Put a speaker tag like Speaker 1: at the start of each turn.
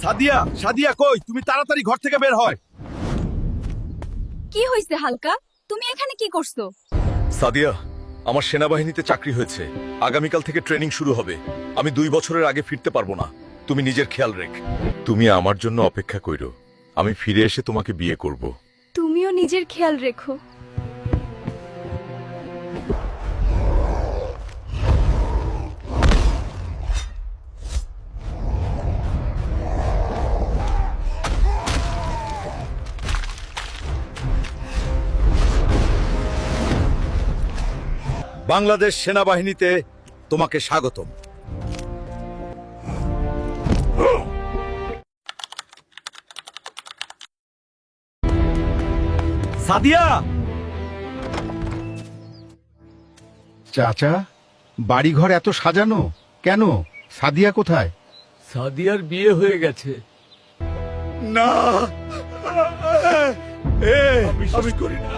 Speaker 1: সাদিয়া, সাদিয়া কই? তুমি তাড়াতাড়ি ঘর থেকে বের হয়।
Speaker 2: কি হইছে হালকা? তুমি এখানে কি করছো?
Speaker 1: সাদিয়া, আমার সেনাবাহিনীতে চাকরি হয়েছে। আগামীকাল থেকে ট্রেনিং শুরু হবে। আমি 2 বছরের আগে ফিরতে পারবো না। তুমি নিজের খেয়াল রেখ। তুমি আমার জন্য অপেক্ষা কইরো। আমি ফিরে এসে তোমাকে বিয়ে করব।
Speaker 2: তুমিও নিজের খেয়াল রেখো।
Speaker 1: বাংলাদেশ সেনাবাহিনীতে তোমাকে স্বাগতম। সাদিয়া,
Speaker 3: চাচা, বাড়িঘর এত সাজানো কেন? সাদিয়া কোথায়?
Speaker 4: সাদিয়ার বিয়ে হয়ে গেছে।
Speaker 1: না, আমি করি না।